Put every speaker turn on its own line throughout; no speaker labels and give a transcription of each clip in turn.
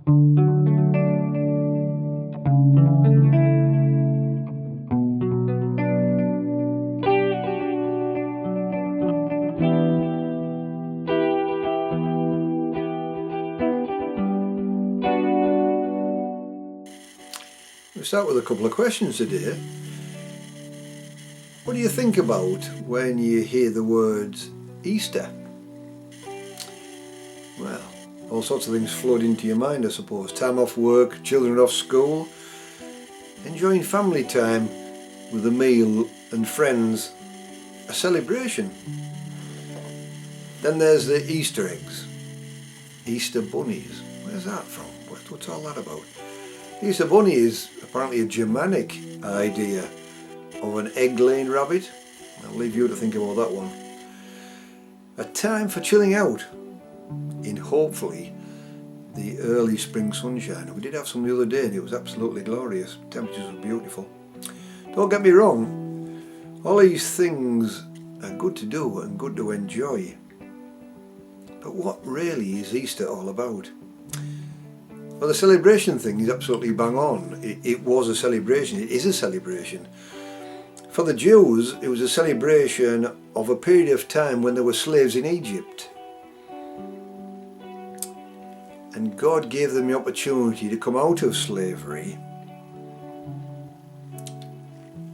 We'll start with a couple of questions today. What do you think about when you hear the words Easter? Well, all sorts of things flood into your mind, I suppose. Time off work, children off school, enjoying family time with a meal and friends, a celebration. Then there's the Easter eggs, Easter bunnies. Where's that from? What's all that about? Easter bunny is apparently a Germanic idea of an egg-laying rabbit. I'll leave you to think about that one. A time for chilling out in hopefully the early spring sunshine. We did have some the other day and it was absolutely glorious. Temperatures were beautiful. Don't get me wrong, all these things are good to do and good to enjoy. But what really is Easter all about? Well, the celebration thing is absolutely bang on. It was a celebration, it is a celebration. For the Jews, it was a celebration of a period of time when there were slaves in Egypt. And God gave them the opportunity to come out of slavery.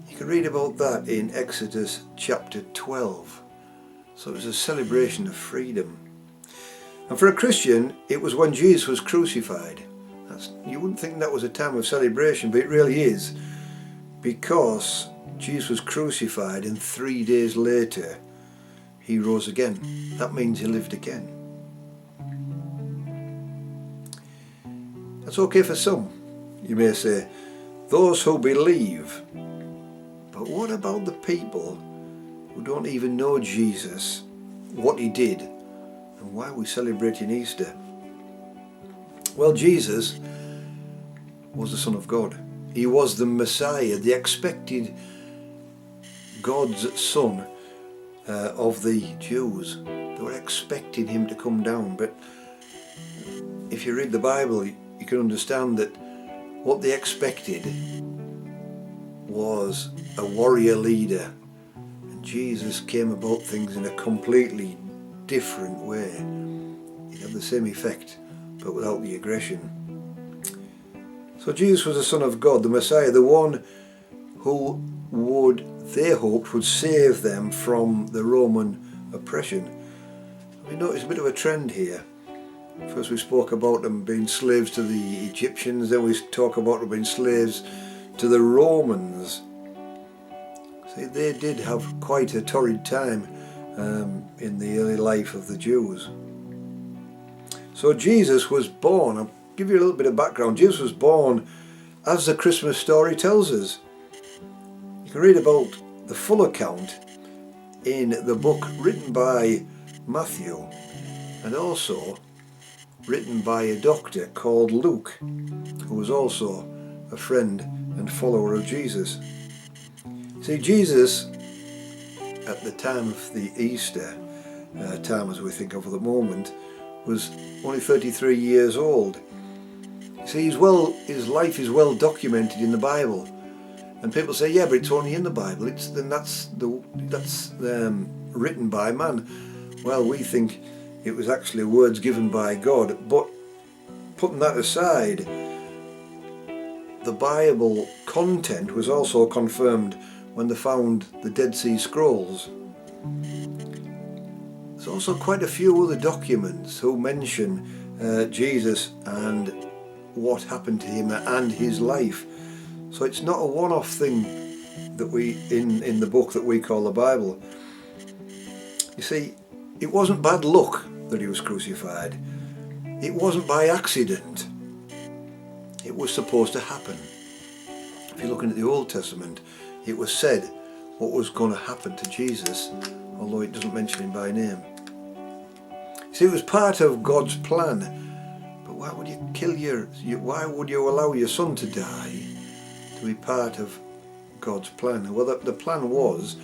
You can read about that in Exodus chapter 12. So it was a celebration of freedom. And for a Christian, it was when Jesus was crucified. You wouldn't think that was a time of celebration, but it really is. Because Jesus was crucified and 3 days later he rose again. That means he lived again. That's okay for some, you may say, those who believe. But what about the people who don't even know Jesus, what he did, and why we're celebrating Easter? Well, Jesus was the Son of God. He was the Messiah, the expected God's Son of the Jews. They were expecting him to come down, but if you read the Bible, you can understand that what they expected was a warrior leader, and Jesus came about things in a completely different way. It had the same effect, but without the aggression. So Jesus was the Son of God, the Messiah, the one who they hoped would save them from the Roman oppression. We notice a bit of a trend here. First we spoke about them being slaves to the Egyptians, then we talk about them being slaves to the Romans. See, they did have quite a torrid time in the early life of the Jews. So Jesus was born, I'll give you a little bit of background. Jesus was born as the Christmas story tells us. You can read about the full account in the book written by Matthew and also written by a doctor called Luke, who was also a friend and follower of Jesus. See, Jesus, at the time of the Easter time as we think of at the moment, was only 33 years old. See, his life is well documented in the Bible, and people say, yeah, but it's only in the Bible. That's written by man. Well, we think it was actually words given by God, but putting that aside, the Bible content was also confirmed when they found the Dead Sea Scrolls. There's also quite a few other documents who mention Jesus and what happened to him and his life. So it's not a one-off thing that we in the book that we call the Bible. You see, it wasn't bad luck that he was crucified. It wasn't by accident. It was supposed to happen. If you're looking at the Old Testament, it was said what was going to happen to Jesus, although it doesn't mention him by name. See, it was part of God's plan. But why would you why would you allow your son to die to be part of God's plan? Well, the plan was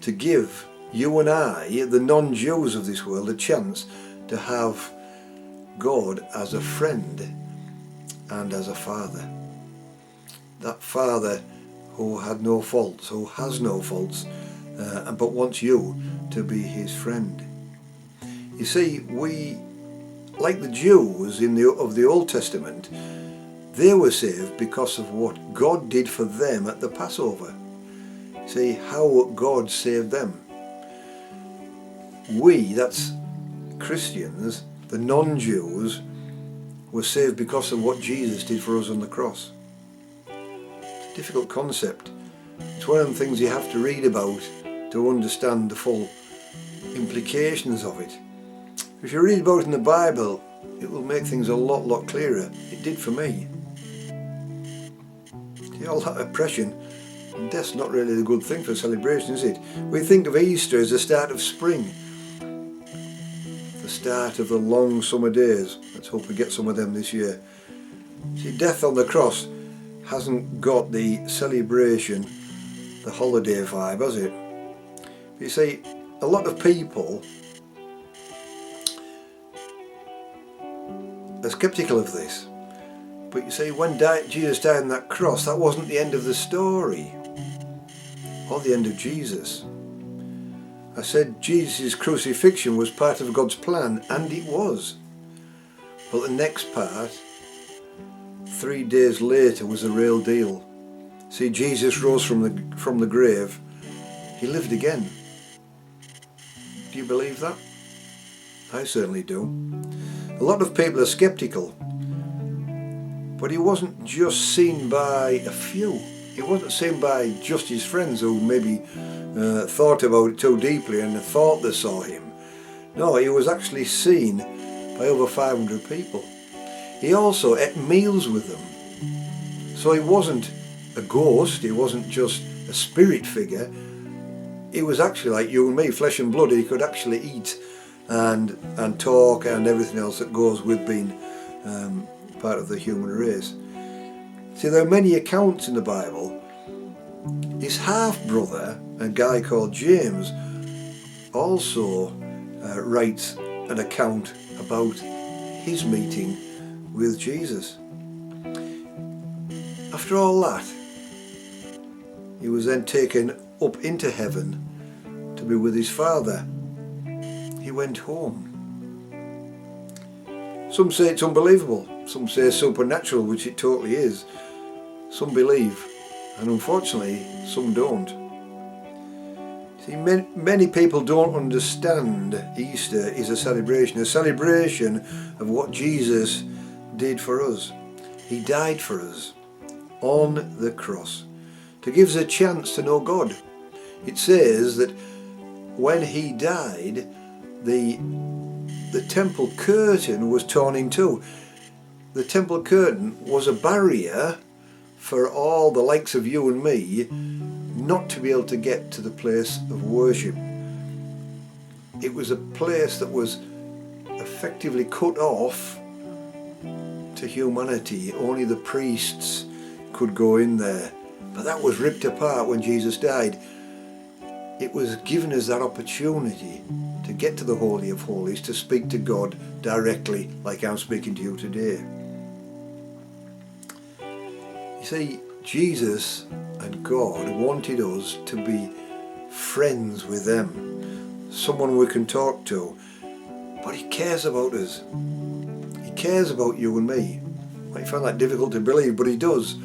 to give you and I, the non-Jews of this world, a chance to have God as a friend and as a father. That father who had no faults, who has no faults, but wants you to be his friend. You see, we, like the Jews of the Old Testament, they were saved because of what God did for them at the Passover. See how God saved them. We, that's Christians, the non-Jews, were saved because of what Jesus did for us on the cross. It's a difficult concept. It's one of the things you have to read about to understand the full implications of it. If you read about it in the Bible, it will make things a lot clearer. It did for me. See, all that oppression, and death's not really a good thing for celebration, is it? We think of Easter as the start of spring, the start of the long summer days. Let's hope we get some of them this year. See, death on the cross hasn't got the celebration, the holiday vibe, has it? You see, a lot of people are sceptical of this. But you see, when Jesus died on that cross, that wasn't the end of the story, or the end of Jesus. I said Jesus' crucifixion was part of God's plan, and it was. But the next part, 3 days later, was the real deal. See, Jesus rose from the grave. He lived again. Do you believe that? I certainly do. A lot of people are sceptical. But he wasn't just seen by a few. He wasn't seen by just his friends who maybe thought about it too deeply and thought they saw him. No, he was actually seen by over 500 people. He also ate meals with them. So he wasn't a ghost, he wasn't just a spirit figure. He was actually like you and me, flesh and blood. He could actually eat and talk and everything else that goes with being part of the human race. See, there are many accounts in the Bible. His half-brother, a guy called James, also writes an account about his meeting with Jesus. After all that, he was then taken up into heaven to be with his Father. He went home. Some say it's unbelievable. Some say supernatural, which it totally is. Some believe, and unfortunately, some don't. See, many people don't understand Easter is a celebration of what Jesus did for us. He died for us on the cross to give us a chance to know God. It says that when he died, the temple curtain was torn in two. The temple curtain was a barrier for all the likes of you and me not to be able to get to the place of worship. It was a place that was effectively cut off to humanity. Only the priests could go in there. But that was ripped apart when Jesus died. It was given us that opportunity to get to the Holy of Holies, to speak to God directly like I'm speaking to you today. You see, Jesus and God wanted us to be friends with them, someone we can talk to, but he cares about us. He cares about you and me. Might find that difficult to believe, but he does.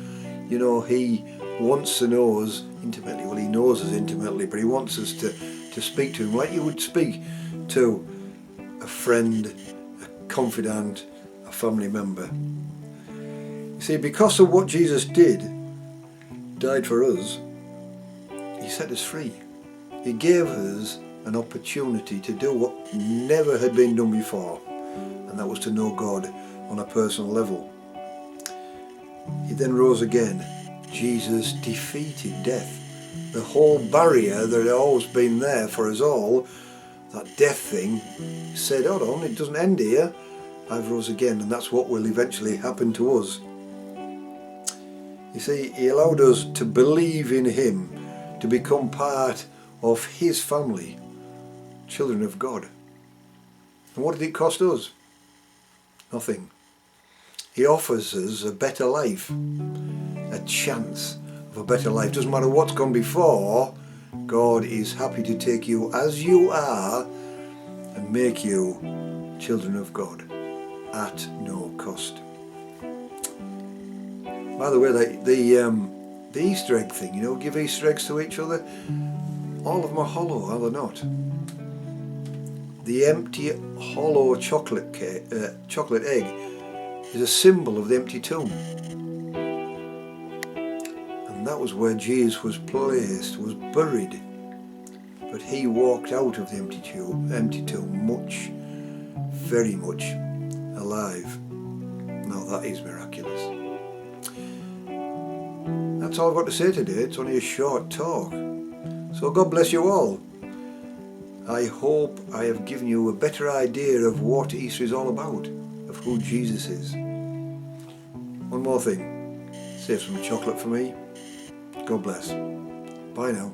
You know, he wants to know us intimately. Well, he knows us intimately, but he wants us to speak to him like you would speak to a friend, a confidant, a family member. You see, because of what Jesus died for us, he set us free. He gave us an opportunity to do what never had been done before, and that was to know God on a personal level. He then rose again. Jesus defeated death. The whole barrier that had always been there for us all, that death thing, said, hold on, it doesn't end here. I've rose again, and that's what will eventually happen to us. You see, he allowed us to believe in him, to become part of his family, children of God. And what did it cost us? Nothing. He offers us a better life, a chance of a better life. Doesn't matter what's gone before, God is happy to take you as you are and make you children of God at no cost. By the way, the Easter egg thing, you know, give Easter eggs to each other. All of them are hollow, are they not? The empty, hollow chocolate egg is a symbol of the empty tomb. And that was where Jesus was placed, was buried. But he walked out of the empty tomb much, very much alive. Now that is miraculous. That's all I've got to say today. It's only a short talk. So God bless you all. I hope I have given you a better idea of what Easter is all about, of who Jesus is. One more thing. Save some chocolate for me. God bless. Bye now.